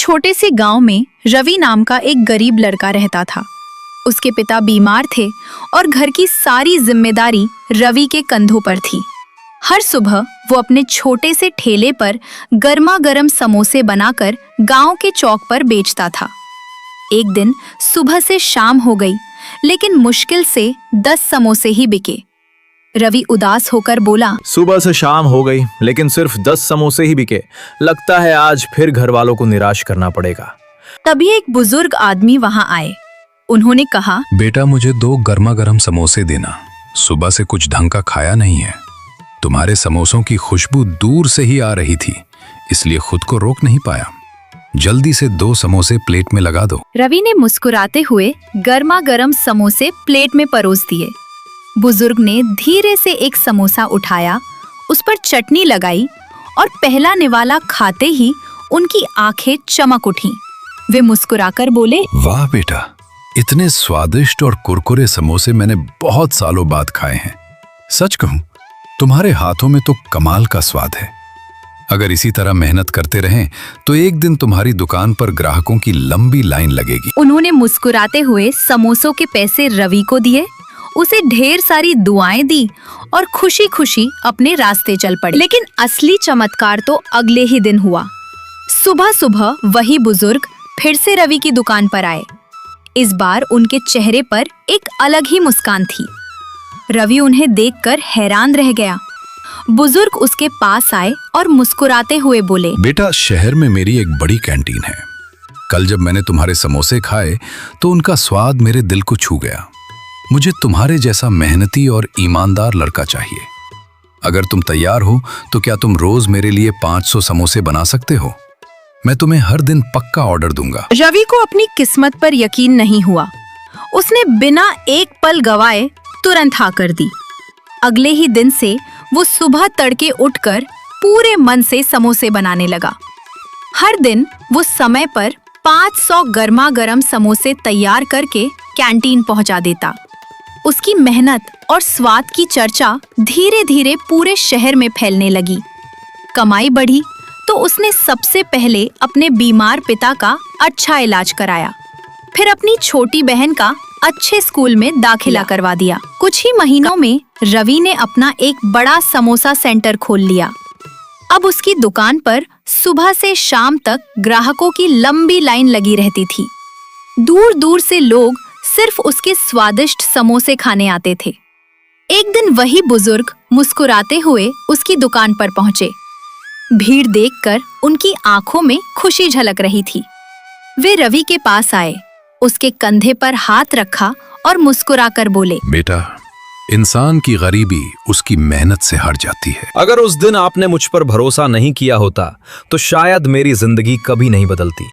छोटे से गांव में रवि नाम का एक गरीब लड़का रहता था। उसके पिता बीमार थे और घर की सारी जिम्मेदारी रवि के कंधों पर थी। हर सुबह वो अपने छोटे से ठेले पर गर्मा गर्म समोसे बनाकर गांव के चौक पर बेचता था। एक दिन सुबह से शाम हो गई, लेकिन मुश्किल से 10 समोसे ही बिके। रवि उदास होकर बोला, सुबह से शाम हो गई लेकिन सिर्फ 10 समोसे ही बिके। लगता है आज फिर घर वालों को निराश करना पड़ेगा। तभी एक बुजुर्ग आदमी वहां आए। उन्होंने कहा, बेटा मुझे 2 गर्मा गर्म समोसे देना। सुबह से कुछ ढंग का खाया नहीं है। तुम्हारे समोसों की खुशबू दूर से ही आ रही थी, इसलिए खुद को रोक नहीं पाया। जल्दी से 2 समोसे प्लेट में लगा दो। रवि ने मुस्कुराते हुए गर्मा गर्म समोसे प्लेट में परोस दिए। बुजुर्ग ने धीरे से एक समोसा उठाया, उस पर चटनी लगाई और पहला निवाला खाते ही उनकी आंखें चमक उठीं। वे मुस्कुराकर बोले, वाह बेटा, इतने स्वादिष्ट और कुरकुरे समोसे मैंने बहुत सालों बाद खाए हैं। सच कहूं, तुम्हारे हाथों में तो कमाल का स्वाद है। अगर इसी तरह मेहनत करते रहें तो एक दिन तुम्हारी दुकान पर ग्राहकों की लंबी लाइन लगेगी। उन्होंने मुस्कुराते हुए समोसों के पैसे रवि को दिए, उसे ढेर सारी दुआएं दी और खुशी खुशी अपने रास्ते चल पड़े। लेकिन असली चमत्कार तो अगले ही दिन हुआ। सुबह सुबह वही बुजुर्ग फिर से रवि की दुकान पर आए। इस बार उनके चेहरे पर एक अलग ही मुस्कान थी। रवि उन्हें देखकर हैरान रह गया। बुजुर्ग उसके पास आए और मुस्कुराते हुए बोले, बेटा, शहर में मेरी एक बड़ी कैंटीन है। कल जब मैंने तुम्हारे समोसे खाए तो उनका स्वाद मेरे दिल को छू गया। मुझे तुम्हारे जैसा मेहनती और ईमानदार लड़का चाहिए। अगर तुम तैयार हो तो क्या तुम रोज मेरे लिए 500 समोसे बना सकते हो? मैं तुम्हें हर दिन पक्का ऑर्डर दूंगा। रवि को अपनी किस्मत पर यकीन नहीं हुआ। उसने बिना एक पल गवाए तुरंत हाँ कर दी। अगले ही दिन से वो सुबह तड़के उठकर पूरे मन से समोसे बनाने लगा। हर दिन वो समय पर 500 गर्मा गर्म समोसे तैयार करके कैंटीन पहुंचा देता। उसकी मेहनत और स्वाद की चर्चा धीरे धीरे पूरे शहर में फैलने लगी। कमाई बढ़ी तो उसने सबसे पहले अपने बीमार पिता का अच्छा इलाज कराया, फिर अपनी छोटी बहन का अच्छे स्कूल में दाखिला करवा दिया। कुछ ही महीनों में रवि ने अपना एक बड़ा समोसा सेंटर खोल लिया। अब उसकी दुकान पर सुबह से शाम तक ग्राहकों की लंबी लाइन लगी रहती थी। दूर दूर से लोग सिर्फ उसके स्वादिष्ट समोसे खाने आते थे। एक दिन वही बुजुर्ग मुस्कुराते हुए उसकी दुकान पर पहुंचे। भीड़ देखकर उनकी आंखों में खुशी झलक रही थी। वे रवि के पास आए, उसके कंधे पर हाथ रखा और मुस्कुराकर बोले, बेटा, इंसान की गरीबी उसकी मेहनत से हट जाती है। अगर उस दिन आपने मुझ पर भरोसा नहीं किया होता तो शायद मेरी जिंदगी कभी नहीं बदलती।